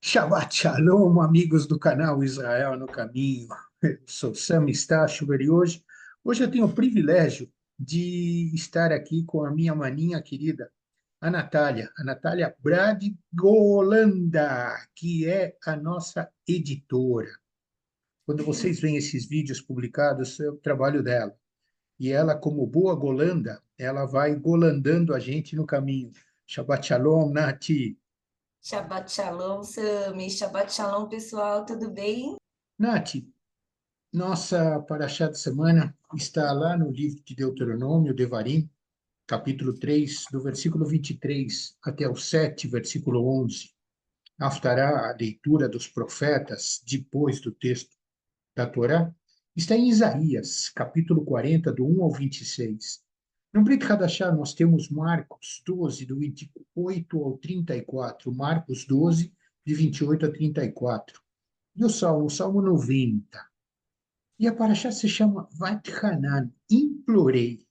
Shabbat Shalom, amigos do canal Israel no Caminho. Eu sou Sam Stachover e hoje eu tenho o privilégio de estar aqui com a minha maninha querida, a Natália Brad-Golanda, que é a nossa editora. Quando vocês veem esses vídeos publicados, é o trabalho dela. E ela, como boa golanda, ela vai golandando a gente no caminho. Shabbat Shalom, Nati. Shabbat Shalom, Sami. Shabbat Shalom, pessoal, tudo bem? Nati, nossa paraxá de semana está lá no livro de Deuteronômio, Devarim, capítulo 3, do versículo 23 até o 7, versículo 11. Haftará, a leitura dos profetas, depois do texto da Torá, está em Isaías, capítulo 40, do 1 ao 26. No Brit Hadashah, nós temos Marcos 12, do 28 ao 34, Marcos 12, de 28 a 34. E o Salmo 90. E a paraxá se chama Vatchanan, implorei.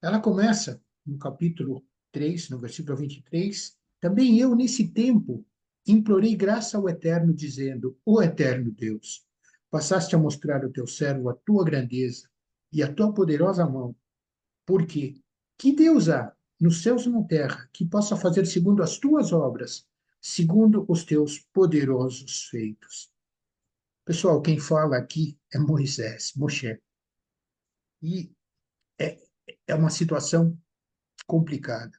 Ela começa no capítulo 3, no versículo 23. Também eu, nesse tempo, implorei graça ao Eterno, dizendo: Ó Eterno Deus, passaste a mostrar ao teu servo a tua grandeza e a tua poderosa mão. Porque que Deus há nos céus e na terra que possa fazer segundo as tuas obras, segundo os teus poderosos feitos? Pessoal, quem fala aqui é Moisés, Moshe. E é, é uma situação complicada.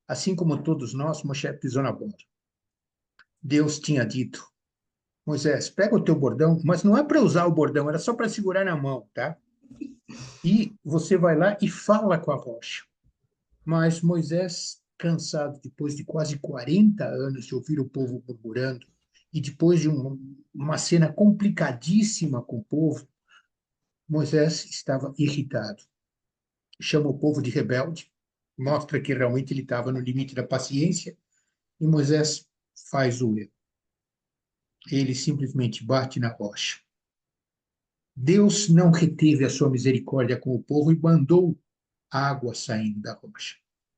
Assim como todos nós, Moshe pisou na bola. Deus tinha dito: Moisés, pega o teu bordão, mas não é para usar o bordão, era só para segurar na mão, tá? E você vai lá e fala com a rocha. Mas Moisés, cansado, depois de quase 40 anos de ouvir o povo murmurando, e depois de uma cena complicadíssima com o povo, Moisés estava irritado. Chama o povo de rebelde, mostra que realmente ele estava no limite da paciência, e Moisés faz o erro. Ele simplesmente bate na rocha. Deus não reteve a sua misericórdia com o povo e mandou água saindo da rocha.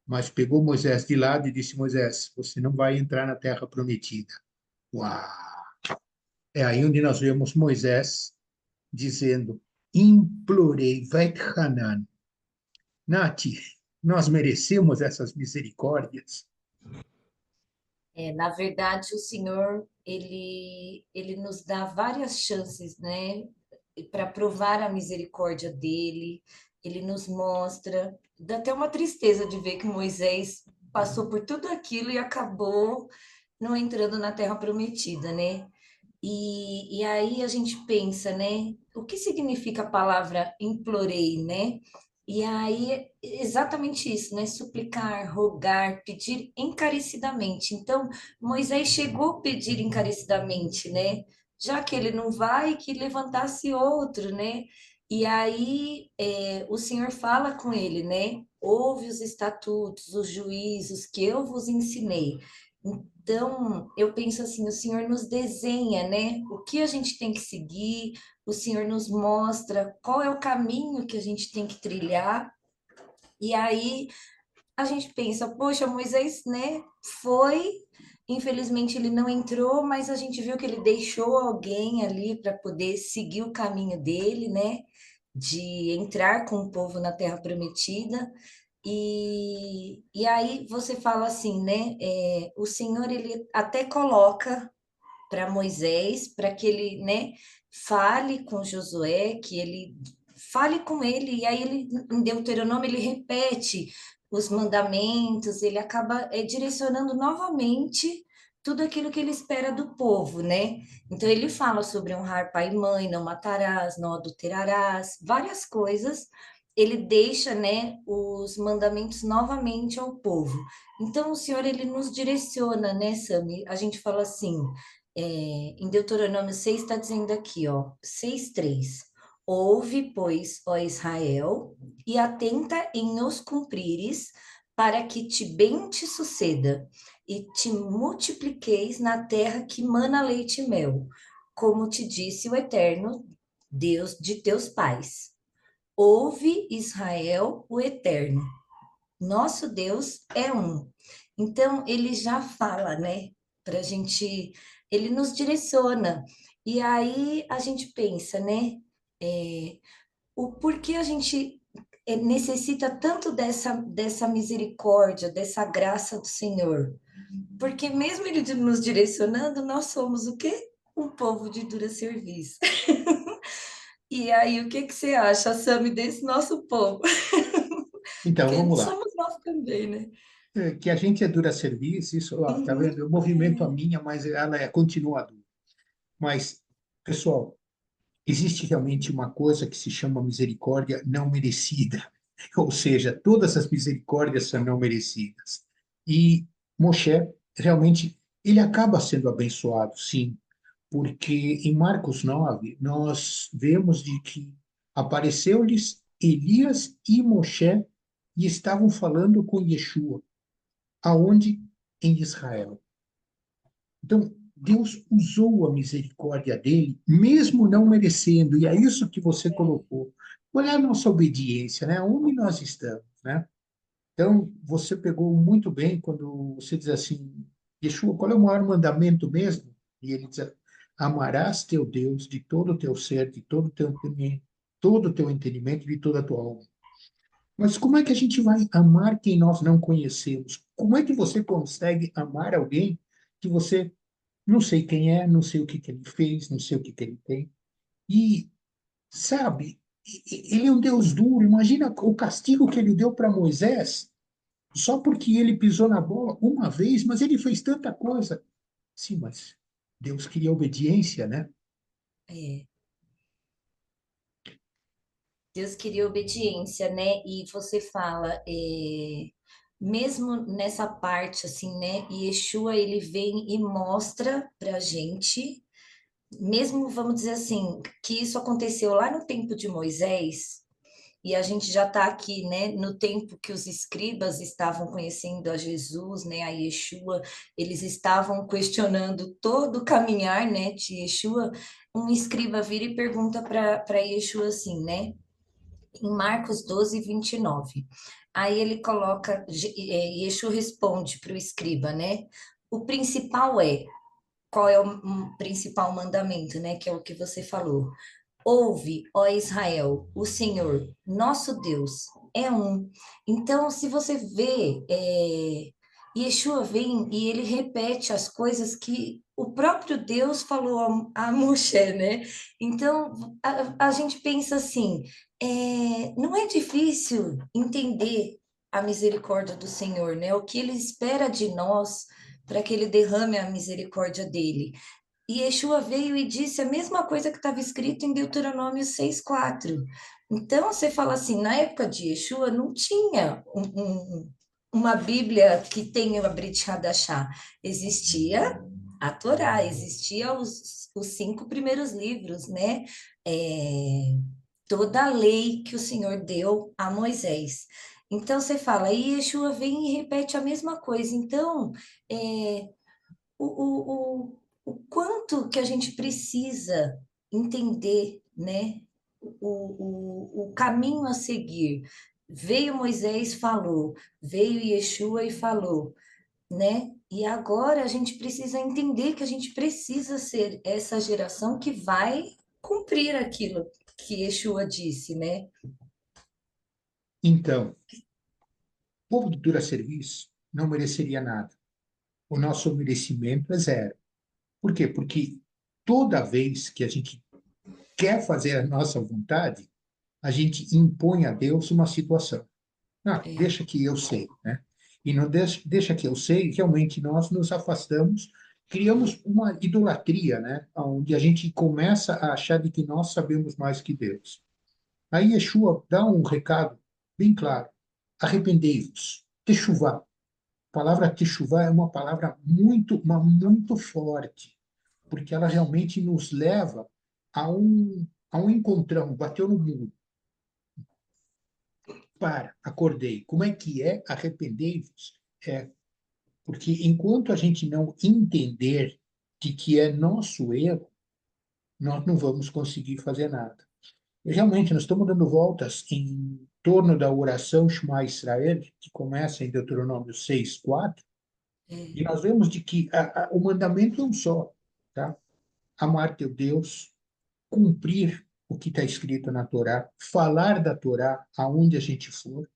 Mas pegou Moisés de lado e disse: Moisés, você não vai entrar na terra prometida. Uau! É aí onde nós vemos Moisés dizendo: implorei, Hanan. Nati, nós merecemos essas misericórdias. Na verdade, o Senhor, ele nos dá várias chances, né, para provar a misericórdia dele. Ele nos mostra, dá até uma tristeza de ver que Moisés passou por tudo aquilo e acabou não entrando na Terra Prometida, né? E aí a gente pensa, né? O que significa a palavra implorei, né? E aí é exatamente isso, né? Suplicar, rogar, pedir encarecidamente. Então, Moisés chegou a pedir encarecidamente, né? Já que ele não vai, que levantasse outro, né? E aí o Senhor fala com ele, né? Ouve os estatutos, os juízos que eu vos ensinei. Então, eu penso assim, o Senhor nos desenha, né? O que a gente tem que seguir, o Senhor nos mostra qual é o caminho que a gente tem que trilhar. E aí a gente pensa, poxa, Moisés, né, foi, infelizmente ele não entrou, mas a gente viu que ele deixou alguém ali para poder seguir o caminho dele, né? De entrar com o povo na Terra Prometida. E aí você fala assim, né? O Senhor ele até coloca para Moisés, para que ele, né, fale com Josué, que ele fale com ele, e aí ele, em Deuteronômio, ele repete os mandamentos, ele acaba direcionando novamente tudo aquilo que ele espera do povo, né? Então ele fala sobre honrar pai e mãe, não matarás, não adulterarás, várias coisas. Ele deixa, né, os mandamentos novamente ao povo. Então o Senhor ele nos direciona, né, Sami? A gente fala assim, em Deuteronômio 6 está dizendo aqui, ó, 6:3. Ouve, pois, ó Israel, e atenta em os cumprires, para que te bem te suceda, e te multipliqueis na terra que mana leite e mel, como te disse o Eterno, Deus de teus pais. Ouve, Israel, o Eterno. Nosso Deus é um. Então, ele já fala, né, para a gente, ele nos direciona. E aí a gente pensa, né, é, o porquê a gente necessita tanto dessa misericórdia, dessa graça do Senhor. Porque mesmo ele nos direcionando, nós somos o quê? Um povo de dura serviço. E aí, o que que você acha, Sami, desse nosso povo? Então, Que vamos lá. somos nós também, né? Que a gente é dura serviço, isso, ó, tá Uhum. vendo? Eu movimento a minha, mas ela é continuadora. Mas, pessoal, existe realmente uma coisa que se chama misericórdia não merecida. Ou seja, todas as misericórdias são não merecidas. E Moshe, realmente, ele acaba sendo abençoado, sim, porque em Marcos 9 nós vemos de que apareceu-lhes Elias e Moshe e estavam falando com Yeshua, aonde? Em Israel. Então, Deus usou a misericórdia dele, mesmo não merecendo, e é isso que você colocou. Olha a nossa obediência, né? Onde nós estamos, né? Então, você pegou muito bem quando você diz assim, Yeshua, qual é o maior mandamento mesmo? E ele diz, amarás teu Deus de todo o teu ser, de todo o teu entendimento, de toda a tua alma. Mas como é que a gente vai amar quem nós não conhecemos? Como é que você consegue amar alguém que você não sei quem é, não sei o que que ele fez, não sei o que que ele tem. E, sabe, ele é um Deus duro. Imagina o castigo que ele deu para Moisés, só porque ele pisou na bola uma vez, mas ele fez tanta coisa. Sim, mas Deus queria obediência, né? É. Deus queria obediência, né? E você fala, mesmo nessa parte, assim, né? Yeshua, ele vem e mostra pra gente, mesmo, vamos dizer assim, que isso aconteceu lá no tempo de Moisés, e a gente já está aqui, né, no tempo que os escribas estavam conhecendo a Jesus, né, a Yeshua, eles estavam questionando todo o caminhar, né, de Yeshua. Um escriba vira e pergunta para Yeshua assim, né, em Marcos 12, 29. Aí ele coloca, Yeshua responde para o escriba, né, o principal qual é o principal mandamento, né, que é o que você falou. Ouve, ó Israel, o Senhor, nosso Deus, é um. Então, se você vê, Yeshua vem e ele repete as coisas que o próprio Deus falou a Moshe, né? Então, a gente pensa assim, não é difícil entender a misericórdia do Senhor, né? O que ele espera de nós para que ele derrame a misericórdia dele. E Yeshua veio e disse a mesma coisa que estava escrito em Deuteronômio 6,4. Então, você fala assim, na época de Yeshua não tinha uma Bíblia que tenha a Brit Hadashah. Existia a Torá, existia os 5 primeiros livros, né? É, toda a lei que o Senhor deu a Moisés. Então, você fala, e Yeshua vem e repete a mesma coisa. Então, é, o quanto que a gente precisa entender, né? O caminho a seguir. Veio Moisés, falou, veio Yeshua e falou, né? E agora a gente precisa entender que a gente precisa ser essa geração que vai cumprir aquilo que Yeshua disse, né? Então, o povo de dura serviço não mereceria nada. O nosso merecimento é zero. Por quê? Porque toda vez que a gente quer fazer a nossa vontade, a gente impõe a Deus uma situação. Ah, É, deixa que eu sei, né? E não deixa que eu sei, realmente nós nos afastamos, criamos uma idolatria, né? Onde a gente começa a achar de que nós sabemos mais que Deus. Aí Yeshua dá um recado bem claro: arrependei-vos, techuvá. A palavra techuvá é uma palavra muito forte, porque ela realmente nos leva a um encontrão, bateu no muro. Acordei. Como é que é? Arrependei-vos. É, porque enquanto a gente não entender de que é nosso erro, nós não vamos conseguir fazer nada. E realmente, nós estamos dando voltas em torno da oração Shema Israel, que começa em Deuteronômio 6:4, E nós vemos de que o mandamento é um só, tá? Amar teu Deus, cumprir o que está escrito na Torá, falar da Torá aonde a gente for.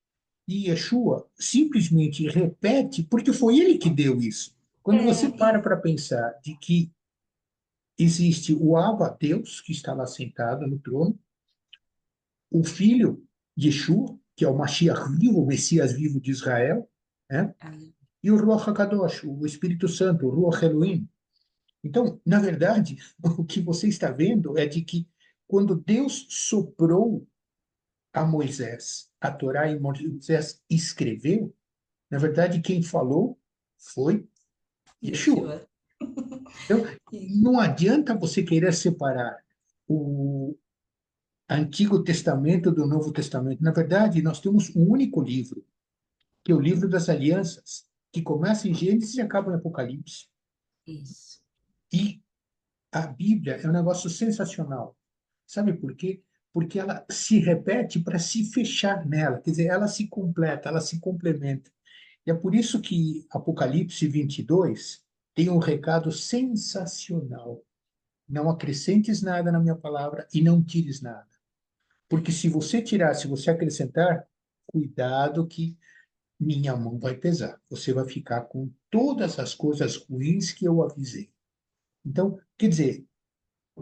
E Yeshua simplesmente repete, porque foi ele que deu isso. Quando você É, para pensar de que existe o Abba, Deus, que está lá sentado no trono, o Filho, Yeshua, que é o Mashiach vivo, o Messias vivo de Israel, né? E o Ruach HaKadosh, o Espírito Santo, o Ruach Elohim. Então, na verdade, o que você está vendo é de que quando Deus soprou a Moisés a Torá e Moisés escreveu, na verdade, quem falou foi Yeshua. Yeshua. Então, não adianta você querer separar o Antigo Testamento do Novo Testamento. Na verdade, nós temos um único livro, que é o livro das alianças, que começa em Gênesis e acaba em Apocalipse. Isso. E a Bíblia é um negócio sensacional. Sabe por quê? Porque ela se repete para se fechar nela, quer dizer, ela se completa, ela se complementa. E é por isso que Apocalipse 22 tem um recado sensacional. Não acrescentes nada na minha palavra e não tires nada. Porque se você tirar, se você acrescentar, cuidado que minha mão vai pesar. Você vai ficar com todas as coisas ruins que eu avisei. Então, quer dizer,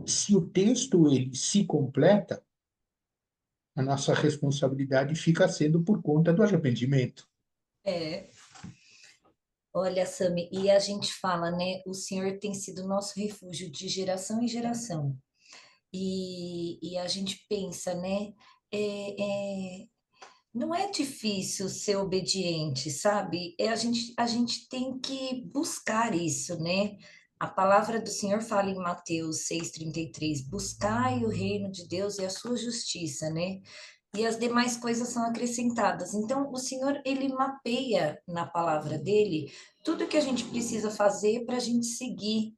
se o texto ele se completa, a nossa responsabilidade fica sendo por conta do arrependimento. É. Olha, Sami, e a gente fala, né? O Senhor tem sido nosso refúgio de geração em geração. E a gente pensa, né? É, não é difícil ser obediente, sabe? A gente tem que buscar isso, né? A palavra do Senhor fala em Mateus 6,33: buscai o reino de Deus e a sua justiça, né? E as demais coisas são acrescentadas. Então, o Senhor, ele mapeia na palavra dele tudo que a gente precisa fazer para a gente seguir,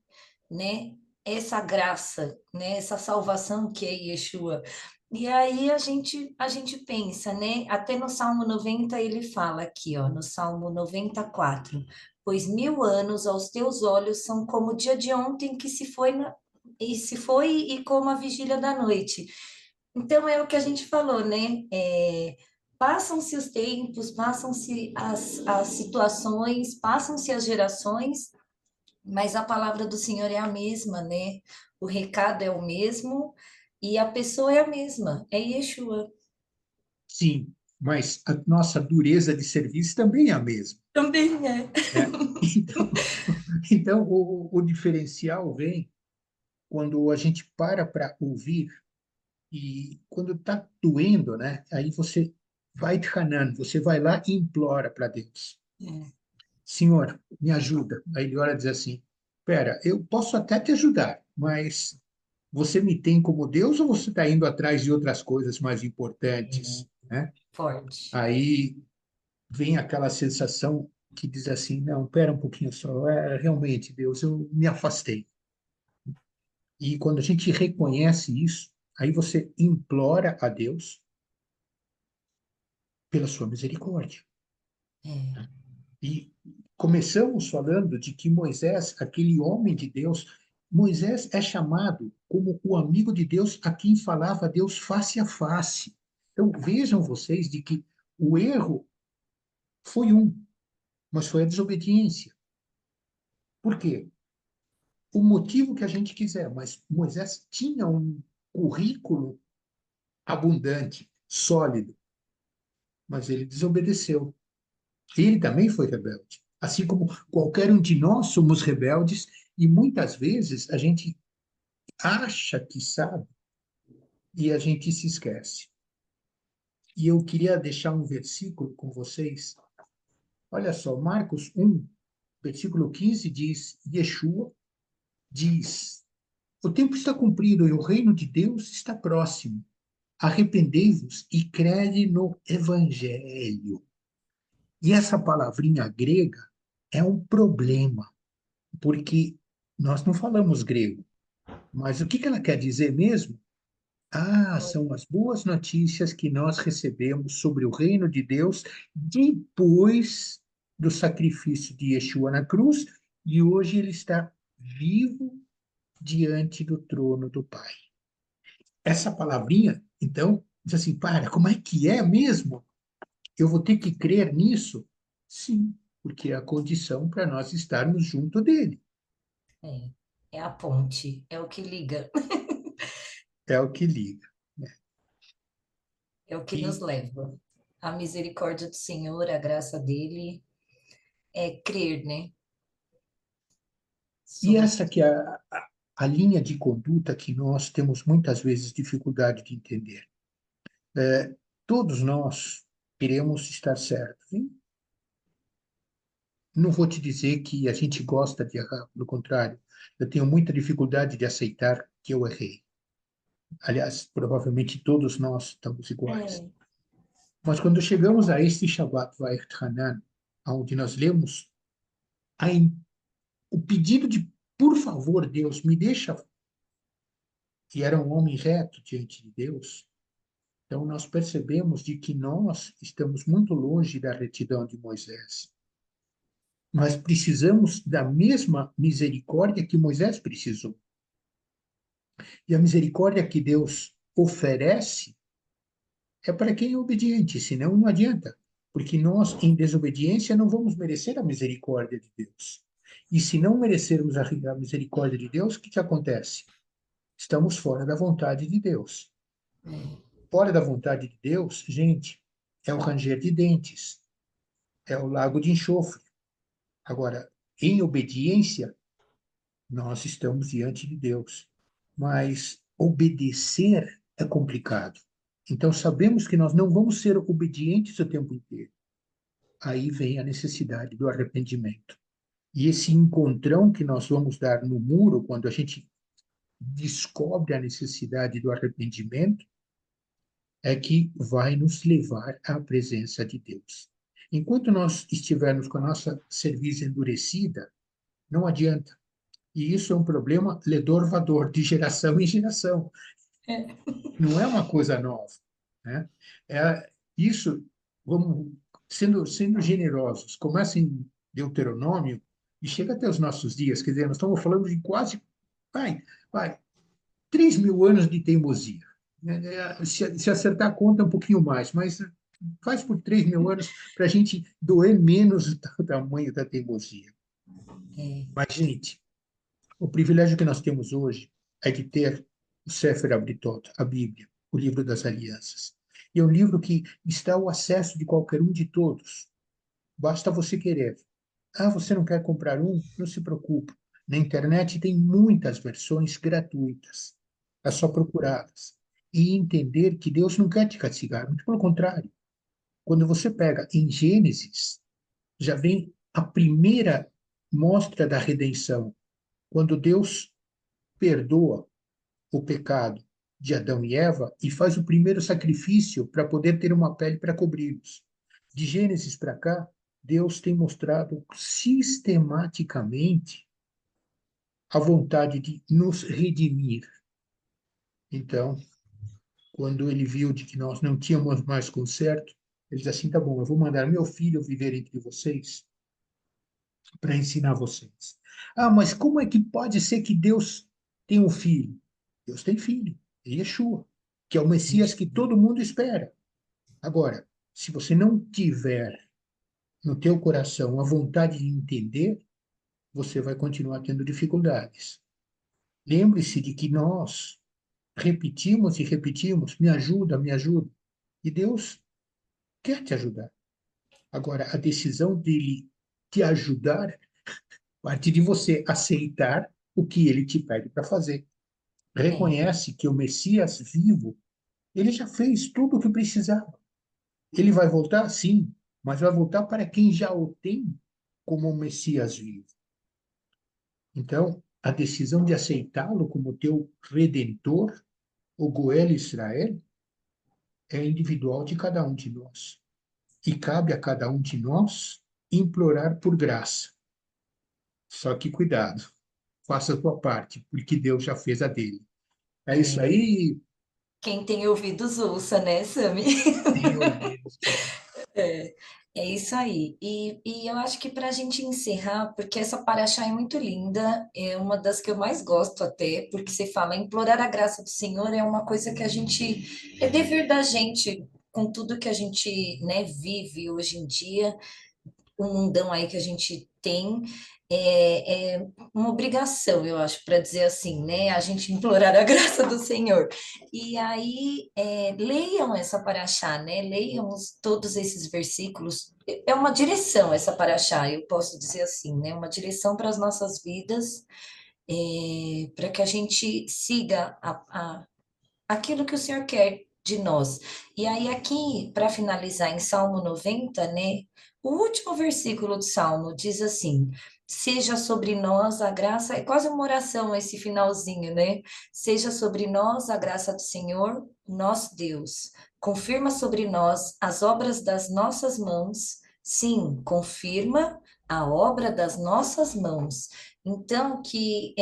né? Essa graça, né? Essa salvação que é Yeshua. E aí a gente pensa, né? Até no Salmo 90 ele fala aqui, ó, no Salmo 94: pois 1000 anos aos teus olhos são como o dia de ontem que se foi e como a vigília da noite. Então é o que a gente falou, né? Passam-se os tempos, passam-se as situações, passam-se as gerações, mas a palavra do Senhor é a mesma, né? O recado é o mesmo e a pessoa é a mesma, é Yeshua. Sim, mas a nossa dureza de serviço também é a mesma, Também é. né? Então, então o diferencial vem quando a gente para ouvir e quando está doendo, né? Aí você vai tranando, você vai lá e implora para Deus. É. Senhor, me ajuda. Aí ele ora e diz assim, pera, eu posso até te ajudar, mas você me tem como Deus ou você está indo atrás de outras coisas mais importantes, né? Forte. Aí vem aquela sensação que diz assim, não, pera um pouquinho só, realmente, Deus, eu me afastei. E quando a gente reconhece isso, aí você implora a Deus pela sua misericórdia. É. E começamos falando de que Moisés, aquele homem de Deus, Moisés é chamado como o amigo de Deus a quem falava Deus face a face. Então vejam vocês de que o erro foi um, mas foi a desobediência. Por quê? O motivo que a gente quiser, mas Moisés tinha um currículo abundante, sólido, mas ele desobedeceu. Ele também foi rebelde. Assim como qualquer um de nós somos rebeldes, e muitas vezes a gente acha que sabe e a gente se esquece. E eu queria deixar um versículo com vocês. Olha só, Marcos 1, versículo 15 diz: Yeshua diz: o tempo está cumprido e o reino de Deus está próximo. Arrependei-vos e crede no Evangelho. E essa palavrinha grega é um problema, porque nós não falamos grego. Mas o que que ela quer dizer mesmo? Ah, são as boas notícias que nós recebemos sobre o reino de Deus depois. do sacrifício de Yeshua na cruz, e hoje ele está vivo diante do trono do Pai. Essa palavrinha, então, diz assim, para, como é que é mesmo? Eu vou ter que crer nisso? Sim, porque é a condição para nós estarmos junto dele. É, é a ponte, é o que liga, É o que liga, né? é o que nos E, leva. A misericórdia do Senhor, a graça dele, é crer, né? e Somos. essa que é a linha de conduta que nós temos muitas vezes dificuldade de entender. Todos nós queremos estar certos. Hein? Não vou te dizer que a gente gosta de errar, pelo contrário, eu tenho muita dificuldade de aceitar que eu errei. Aliás, provavelmente todos nós estamos iguais. É, Mas quando chegamos a este Shabbat Va'et Hanan, onde nós lemos a o pedido de, por favor, Deus, me deixa, e era um homem reto diante de Deus, então nós percebemos de que nós estamos muito longe da retidão de Moisés. Nós precisamos da mesma misericórdia que Moisés precisou. E a misericórdia que Deus oferece é para quem é obediente, senão não adianta. Porque nós, em desobediência, não vamos merecer a misericórdia de Deus. E se não merecermos a misericórdia de Deus, o que acontece? Estamos fora da vontade de Deus. Fora da vontade de Deus, gente, é o ranger de dentes, é o lago de enxofre. Agora, em obediência, nós estamos diante de Deus. Mas obedecer é complicado. Então, sabemos que nós não vamos ser obedientes o tempo inteiro. Aí vem a necessidade do arrependimento. E esse encontrão que nós vamos dar no muro, quando a gente descobre a necessidade do arrependimento, é que vai nos levar à presença de Deus. Enquanto nós estivermos com a nossa cerviz endurecida, não adianta. E isso é um problema ledor-vador, de geração em geração. é, Não é uma coisa nova, né? Isso, vamos sendo generosos, começa em Deuteronômio e chega até os nossos dias. Quer dizer, nós estamos falando de quase, vai, vai, 3.000 anos de teimosia. Se acertar a conta, é um pouquinho mais, mas faz por 3.000 anos para a gente doer menos o tamanho da teimosia. é, Mas, gente, o privilégio que nós temos hoje é de ter o Sefer Abritot, a Bíblia, o livro das alianças. E é um livro que está ao acesso de qualquer um de todos. Basta você querer. Ah, você não quer comprar um? Não se preocupe. Na internet tem muitas versões gratuitas. É só procurá-las. E entender que Deus não quer te castigar, muito pelo contrário. Quando você pega em Gênesis, já vem a primeira mostra da redenção. Quando Deus perdoa o pecado de Adão e Eva e faz o primeiro sacrifício para poder ter uma pele para cobri-los. De Gênesis para cá, Deus tem mostrado sistematicamente a vontade de nos redimir. Então, quando ele viu de que nós não tínhamos mais conserto, ele disse assim: tá bom, eu vou mandar meu filho viver entre vocês para ensinar vocês. Ah, mas como é que pode ser que Deus tem um filho? Deus tem filho, é Yeshua, que é o Messias isso. que todo mundo espera. Agora, se você não tiver no teu coração a vontade de entender, você vai continuar tendo dificuldades. Lembre-se de que nós repetimos e repetimos, me ajuda, me ajuda. E Deus quer te ajudar. Agora, a decisão dele te ajudar parte de você aceitar o que ele te pede para fazer. É, Reconhece que o Messias vivo, ele já fez tudo o que precisava. Ele vai voltar? Sim, mas vai voltar para quem já o tem como o Messias vivo. Então, a decisão de aceitá-lo como teu redentor, o Goel Israel, é individual de cada um de nós. E cabe a cada um de nós implorar por graça. Só que cuidado, faça a tua parte, porque Deus já fez a dele. É isso é. aí. Quem tem ouvidos ouça, né, Sami? Tenho ouvido, sim. É, é isso aí. E eu acho que para a gente encerrar, porque essa paraxá é muito linda, é uma das que eu mais gosto até, porque você fala, implorar a graça do Senhor é uma coisa que a gente, é dever da gente, com tudo que a gente, né, vive hoje em dia, o mundão aí que a gente tem, é uma obrigação, eu acho, para dizer assim, né? A gente implorar a graça do Senhor. E aí, leiam essa paraxá, né? Leiam todos esses versículos. É uma direção essa paraxá, eu posso dizer assim, né? Uma direção para as nossas vidas, para que a gente siga aquilo que o Senhor quer de nós. E aí, aqui, para finalizar, em Salmo 90, né? O último versículo do Salmo diz assim: Seja sobre nós a graça, é quase uma oração esse finalzinho, né? Seja sobre nós a graça do Senhor, nosso Deus. Confirma sobre nós as obras das nossas mãos. Sim, confirma a obra das nossas mãos. Então, que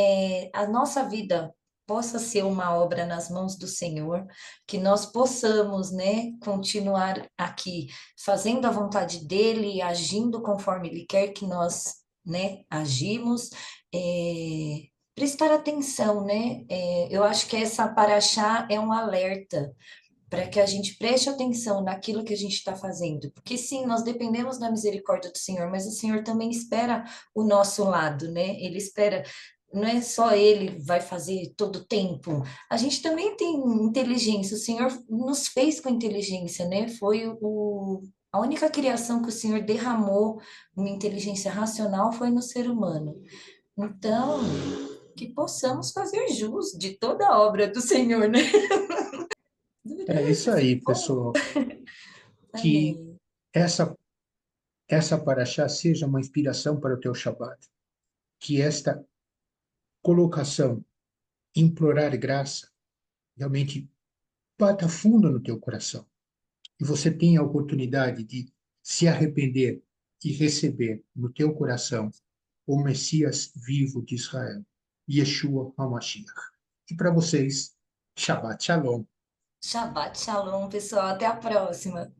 a nossa vida possa ser uma obra nas mãos do Senhor, que nós possamos, né, continuar aqui fazendo a vontade dele, agindo conforme ele quer que nós, né, agimos, prestar atenção, né? Eu acho que essa paraxá é um alerta para que a gente preste atenção naquilo que a gente está fazendo, porque sim, nós dependemos da misericórdia do Senhor, mas o Senhor também espera o nosso lado, né? Ele espera, não é só Ele vai fazer todo o tempo, a gente também tem inteligência, o Senhor nos fez com inteligência, né? A única criação que o Senhor derramou uma inteligência racional foi no ser humano. Então, que possamos fazer jus de toda a obra do Senhor, né? É isso aí, Bom, pessoal. Que amém. essa, essa paraxá seja uma inspiração para o teu Shabat. Que esta colocação, implorar graça, realmente bata fundo no teu coração. E você tenha a oportunidade de se arrepender e receber no teu coração o Messias vivo de Israel, Yeshua HaMashiach. E para vocês, Shabbat Shalom. Shabbat Shalom, pessoal. Até a próxima.